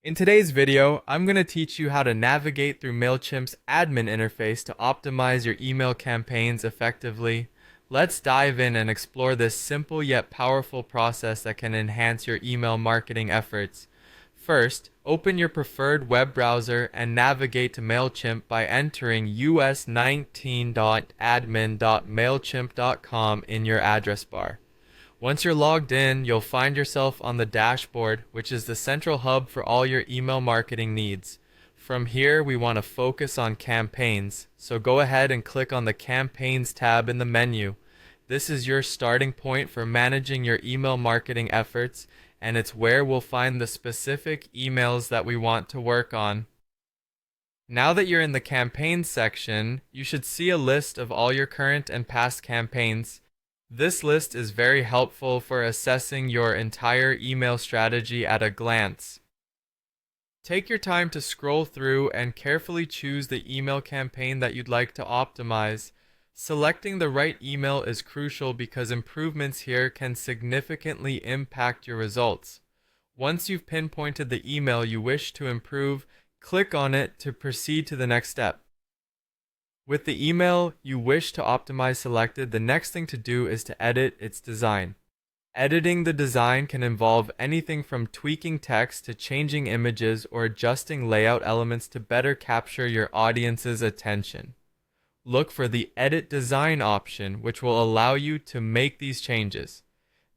In today's video, I'm going to teach you how to navigate through Mailchimp's admin interface to optimize your email campaigns effectively. Let's dive in and explore this simple yet powerful process that can enhance your email marketing efforts. First, open your preferred web browser and navigate to Mailchimp by entering us19.admin.mailchimp.com in your address bar. Once you're logged in, you'll find yourself on the dashboard, which is the central hub for all your email marketing needs. From here, we want to focus on campaigns, so go ahead and click on the Campaigns tab in the menu. This is your starting point for managing your email marketing efforts, and it's where we'll find the specific emails that we want to work on. Now that you're in the Campaigns section, you should see a list of all your current and past campaigns. This list is very helpful for assessing your entire email strategy at a glance. Take your time to scroll through and carefully choose the email campaign that you'd like to optimize. Selecting the right email is crucial because improvements here can significantly impact your results. Once you've pinpointed the email you wish to improve, click on it to proceed to the next step. With the email you wish to optimize selected, the next thing to do is to edit its design. Editing the design can involve anything from tweaking text to changing images or adjusting layout elements to better capture your audience's attention. Look for the Edit Design option, which will allow you to make these changes.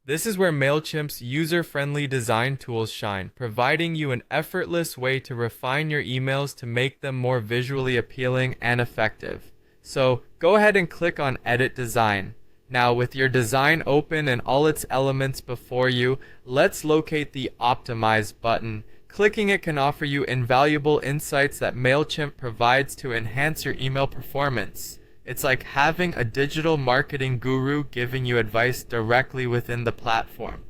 This is where Mailchimp's user-friendly design tools shine, providing you an effortless way to refine your emails to make them more visually appealing and effective. So, go ahead and click on Edit Design. Now, with your design open and all its elements before you, let's locate the Optimize button. Clicking it can offer you invaluable insights that Mailchimp provides to enhance your email performance. It's like having a digital marketing guru giving you advice directly within the platform.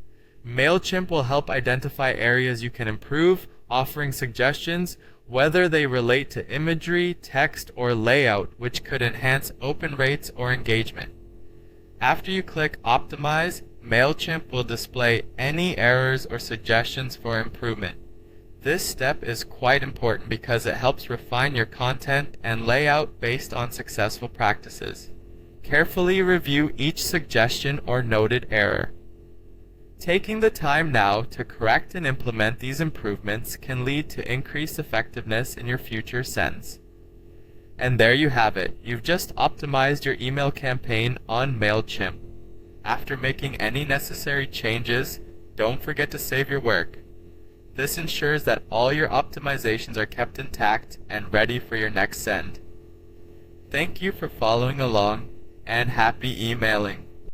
Mailchimp will help identify areas you can improve, offering suggestions, whether they relate to imagery, text, or layout, which could enhance open rates or engagement. After you click Optimize, Mailchimp will display any errors or suggestions for improvement. This step is quite important because it helps refine your content and layout based on successful practices. Carefully review each suggestion or noted error. Taking the time now to correct and implement these improvements can lead to increased effectiveness in your future sends. And there you have it. You've just optimized your email campaign on Mailchimp. After making any necessary changes, don't forget to save your work. This ensures that all your optimizations are kept intact and ready for your next send. Thank you for following along, and happy emailing!